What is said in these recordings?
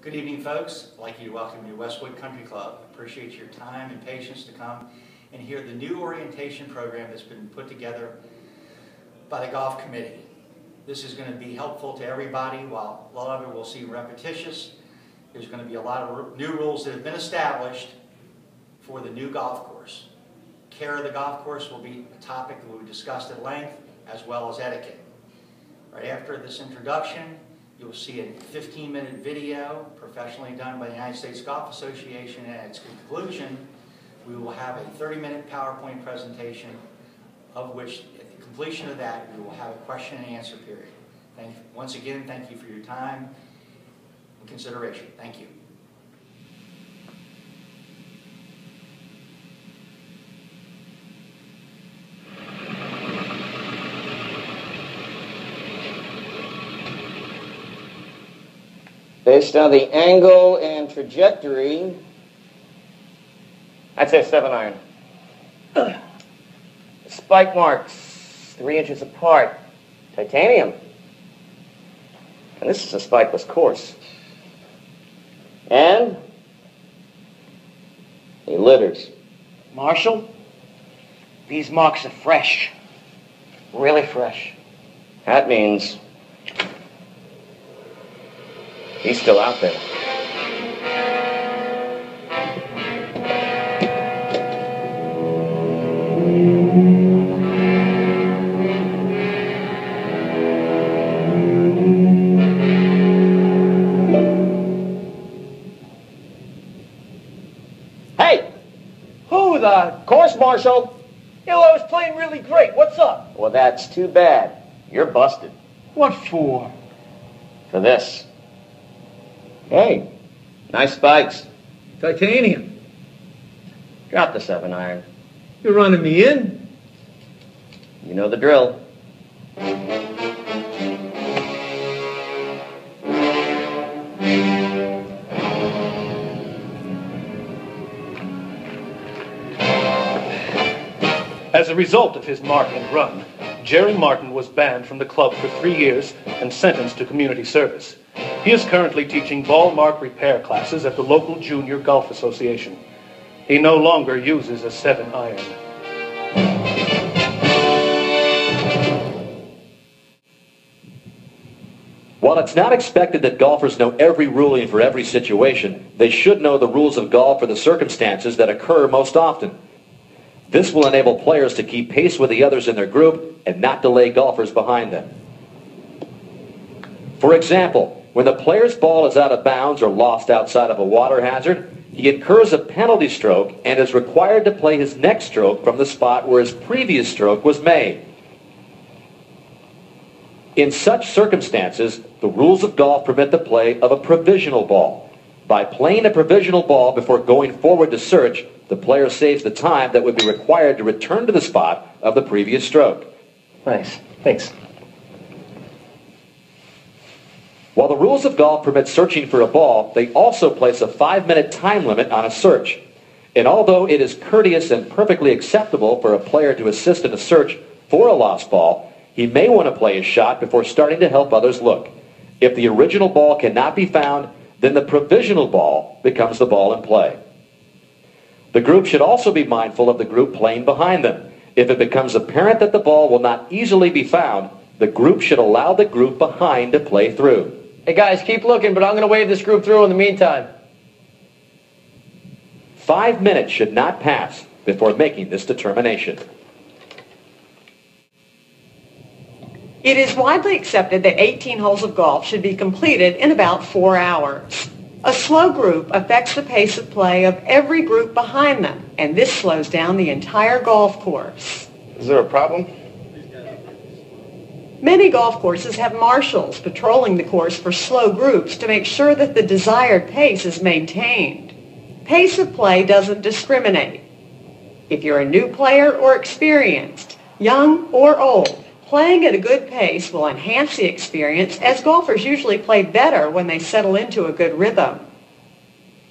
Good evening, folks. I'd like you to welcome you to Westwood Country Club. I appreciate your time and patience to come and hear the new orientation program that's been put together by the golf committee. This is going to be helpful to everybody. While a lot of it will seem repetitious, there's going to be a lot of new rules that have been established for the new golf course. Care of the golf course will be a topic that we discussed at length, as well as etiquette. Right after this introduction, you'll see a 15-minute video professionally done by the United States Golf Association, and at its conclusion, we will have a 30-minute PowerPoint presentation, of which, at the completion of that, we will have a question and answer period. Once again, thank you for your time and consideration. Thank you. Based on the angle and trajectory, I'd say 7-iron. Spike marks, 3 inches apart. Titanium. And this is a spikeless course. And he litters. Marshall, these marks are fresh. Really fresh. That means he's still out there. Hey! Who the course marshal? You know, I was playing really great. What's up? Well, that's too bad. You're busted. What for? For this. Hey, nice spikes. Titanium. Drop the 7-iron. You're running me in? You know the drill. As a result of his mark and run, Jerry Martin was banned from the club for 3 years and sentenced to community service. He is currently teaching ball mark repair classes at the local Junior Golf Association. He no longer uses a 7-iron. While it's not expected that golfers know every ruling for every situation, they should know the rules of golf for the circumstances that occur most often. This will enable players to keep pace with the others in their group and not delay golfers behind them. For example, when the player's ball is out of bounds or lost outside of a water hazard, he incurs a penalty stroke and is required to play his next stroke from the spot where his previous stroke was made. In such circumstances, the rules of golf permit the play of a provisional ball. By playing a provisional ball before going forward to search, the player saves the time that would be required to return to the spot of the previous stroke. Nice. Thanks. While the rules of golf permit searching for a ball, they also place a 5-minute time limit on a search. And although it is courteous and perfectly acceptable for a player to assist in a search for a lost ball, he may want to play his shot before starting to help others look. If the original ball cannot be found, then the provisional ball becomes the ball in play. The group should also be mindful of the group playing behind them. If it becomes apparent that the ball will not easily be found, the group should allow the group behind to play through. Hey guys, keep looking, but I'm going to wave this group through in the meantime. 5 minutes should not pass before making this determination. It is widely accepted that 18 holes of golf should be completed in about 4 hours. A slow group affects the pace of play of every group behind them, and this slows down the entire golf course. Is there a problem? Many golf courses have marshals patrolling the course for slow groups to make sure that the desired pace is maintained. Pace of play doesn't discriminate. If you're a new player or experienced, young or old, playing at a good pace will enhance the experience, as golfers usually play better when they settle into a good rhythm.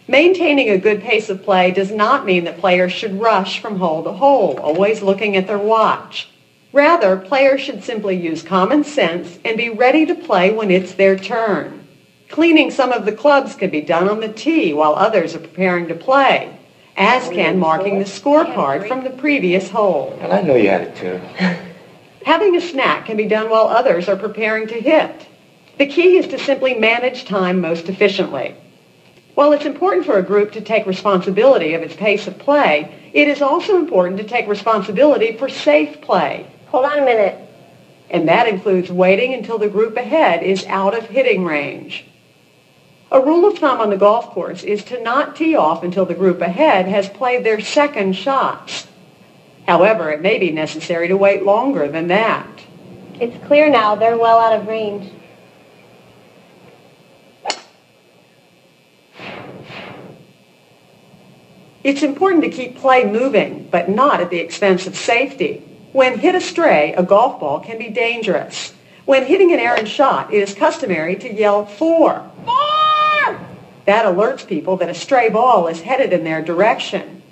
Maintaining a good pace of play does not mean that players should rush from hole to hole, always looking at their watch. Rather, players should simply use common sense and be ready to play when it's their turn. Cleaning some of the clubs can be done on the tee while others are preparing to play, as can marking the scorecard from the previous hole. Well, I know you had it too. Having a snack can be done while others are preparing to hit. The key is to simply manage time most efficiently. While it's important for a group to take responsibility of its pace of play, it is also important to take responsibility for safe play. Hold on a minute. And that includes waiting until the group ahead is out of hitting range. A rule of thumb on the golf course is to not tee off until the group ahead has played their second shots. However, it may be necessary to wait longer than that. It's clear now. They're well out of range. It's important to keep play moving, but not at the expense of safety. When hit astray, a golf ball can be dangerous. When hitting an errant shot, it is customary to yell, "4!" "4!" That alerts people that a stray ball is headed in their direction.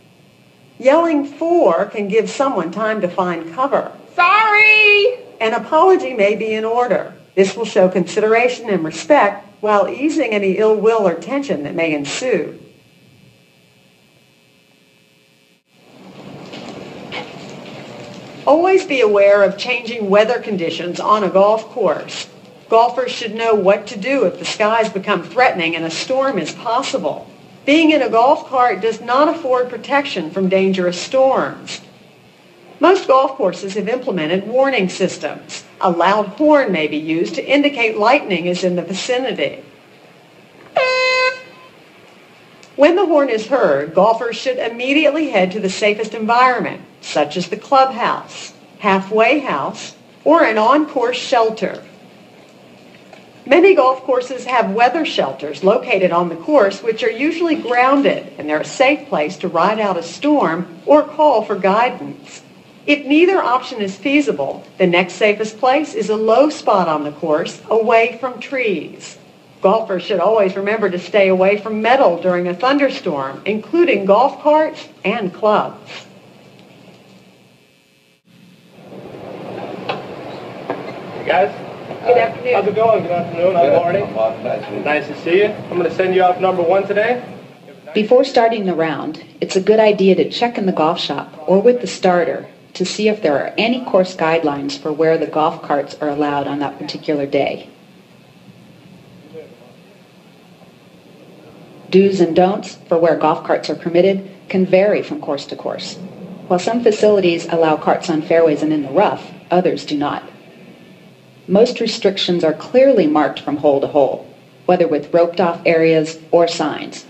Yelling 4 can give someone time to find cover. "Sorry!" An apology may be in order. This will show consideration and respect while easing any ill will or tension that may ensue. Always be aware of changing weather conditions on a golf course. Golfers should know what to do if the skies become threatening and a storm is possible. Being in a golf cart does not afford protection from dangerous storms. Most golf courses have implemented warning systems. A loud horn may be used to indicate lightning is in the vicinity. When the horn is heard, golfers should immediately head to the safest environment, such as the clubhouse, halfway house, or an on-course shelter. Many golf courses have weather shelters located on the course, which are usually grounded, and they're a safe place to ride out a storm or call for guidance. If neither option is feasible, the next safest place is a low spot on the course, away from trees. Golfers should always remember to stay away from metal during a thunderstorm, including golf carts and clubs. Hey guys. Good afternoon. How's it going? Good afternoon. I'm Marty. Nice to see you. I'm going to send you off number 1 today. Before starting the round, it's a good idea to check in the golf shop or with the starter to see if there are any course guidelines for where the golf carts are allowed on that particular day. Do's and don'ts for where golf carts are permitted can vary from course to course. While some facilities allow carts on fairways and in the rough, others do not. Most restrictions are clearly marked from hole to hole, whether with roped-off areas or signs.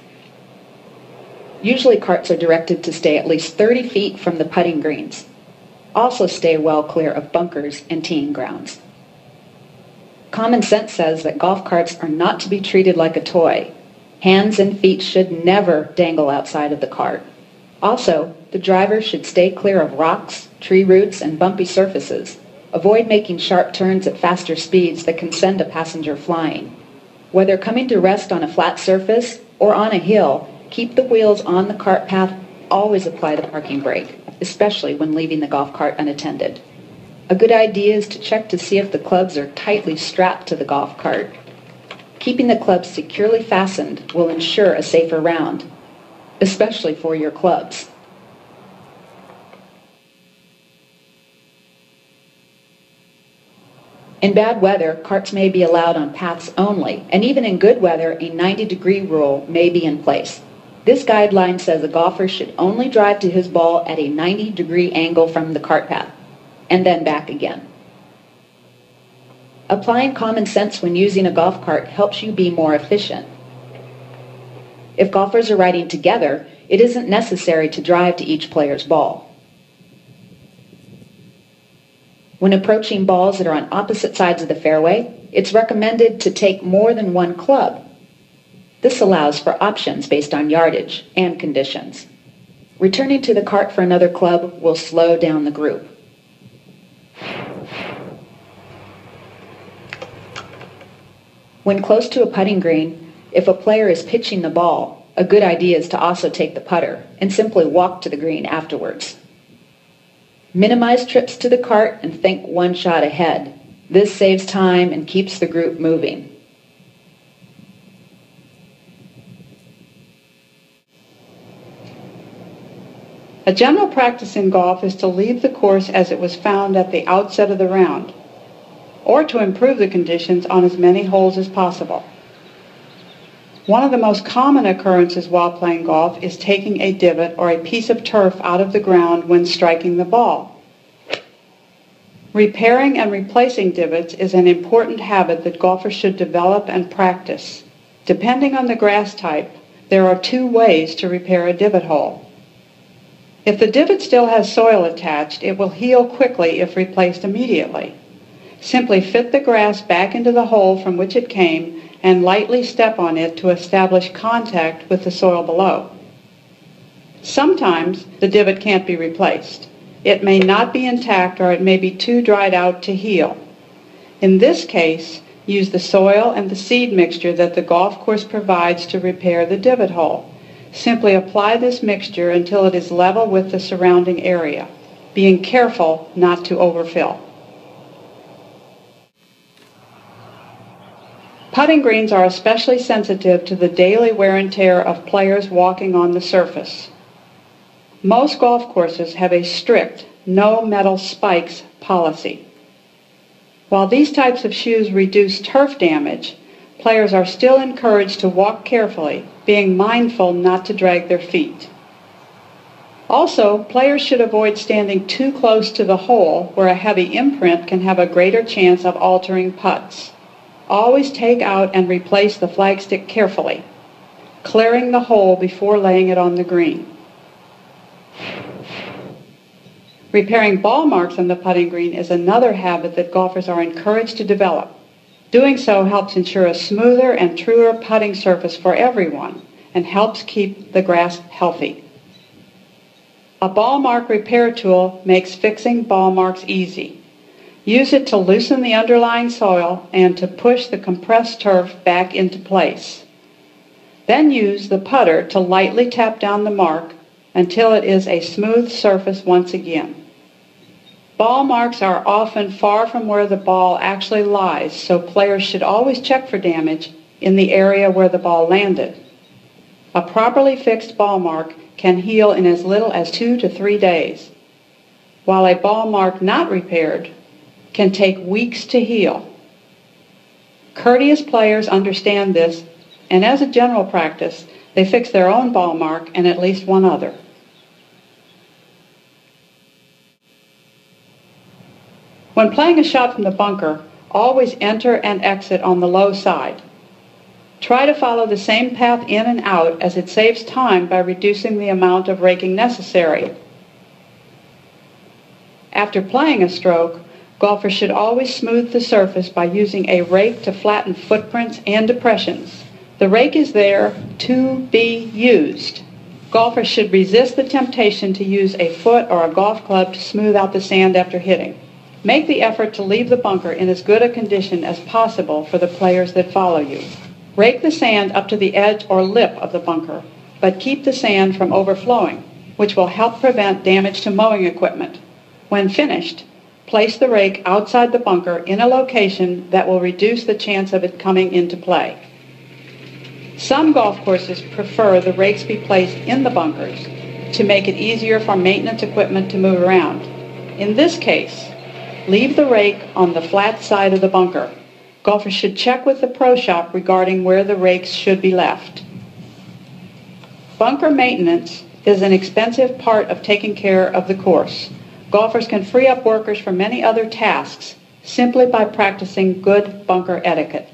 Usually carts are directed to stay at least 30 feet from the putting greens. Also stay well clear of bunkers and teeing grounds. Common sense says that golf carts are not to be treated like a toy. Hands and feet should never dangle outside of the cart. Also, the driver should stay clear of rocks, tree roots, and bumpy surfaces. Avoid making sharp turns at faster speeds that can send a passenger flying. Whether coming to rest on a flat surface or on a hill, keep the wheels on the cart path. Always apply the parking brake, especially when leaving the golf cart unattended. A good idea is to check to see if the clubs are tightly strapped to the golf cart. Keeping the clubs securely fastened will ensure a safer round, especially for your clubs. In bad weather, carts may be allowed on paths only, and even in good weather, a 90-degree rule may be in place. This guideline says a golfer should only drive to his ball at a 90-degree angle from the cart path, and then back again. Applying common sense when using a golf cart helps you be more efficient. If golfers are riding together, it isn't necessary to drive to each player's ball. When approaching balls that are on opposite sides of the fairway, it's recommended to take more than one club. This allows for options based on yardage and conditions. Returning to the cart for another club will slow down the group. When close to a putting green, if a player is pitching the ball, a good idea is to also take the putter and simply walk to the green afterwards. Minimize trips to the cart and think one shot ahead. This saves time and keeps the group moving. A general practice in golf is to leave the course as it was found at the outset of the round, or to improve the conditions on as many holes as possible. One of the most common occurrences while playing golf is taking a divot or a piece of turf out of the ground when striking the ball. Repairing and replacing divots is an important habit that golfers should develop and practice. Depending on the grass type, there are 2 ways to repair a divot hole. If the divot still has soil attached, it will heal quickly if replaced immediately. Simply fit the grass back into the hole from which it came and lightly step on it to establish contact with the soil below. Sometimes the divot can't be replaced. It may not be intact or it may be too dried out to heal. In this case, use the soil and the seed mixture that the golf course provides to repair the divot hole. Simply apply this mixture until it is level with the surrounding area, being careful not to overfill. Putting greens are especially sensitive to the daily wear and tear of players walking on the surface. Most golf courses have a strict no metal spikes policy. While these types of shoes reduce turf damage, players are still encouraged to walk carefully, being mindful not to drag their feet. Also, players should avoid standing too close to the hole where a heavy imprint can have a greater chance of altering putts. Always take out and replace the flagstick carefully, clearing the hole before laying it on the green. Repairing ball marks on the putting green is another habit that golfers are encouraged to develop. Doing so helps ensure a smoother and truer putting surface for everyone and helps keep the grass healthy. A ball mark repair tool makes fixing ball marks easy. Use it to loosen the underlying soil and to push the compressed turf back into place. Then use the putter to lightly tap down the mark until it is a smooth surface once again. Ball marks are often far from where the ball actually lies, so players should always check for damage in the area where the ball landed. A properly fixed ball mark can heal in as little as 2 to 3 days, while a ball mark not repaired can take weeks to heal. Courteous players understand this, and as a general practice, they fix their own ball mark and at least one other. When playing a shot from the bunker, always enter and exit on the low side. Try to follow the same path in and out, as it saves time by reducing the amount of raking necessary. After playing a stroke, golfers should always smooth the surface by using a rake to flatten footprints and depressions. The rake is there to be used. Golfers should resist the temptation to use a foot or a golf club to smooth out the sand after hitting. Make the effort to leave the bunker in as good a condition as possible for the players that follow you. Rake the sand up to the edge or lip of the bunker, but keep the sand from overflowing, which will help prevent damage to mowing equipment. When finished, place the rake outside the bunker in a location that will reduce the chance of it coming into play. Some golf courses prefer the rakes be placed in the bunkers to make it easier for maintenance equipment to move around. In this case, leave the rake on the flat side of the bunker. Golfers should check with the pro shop regarding where the rakes should be left. Bunker maintenance is an expensive part of taking care of the course. Golfers can free up workers for many other tasks simply by practicing good bunker etiquette.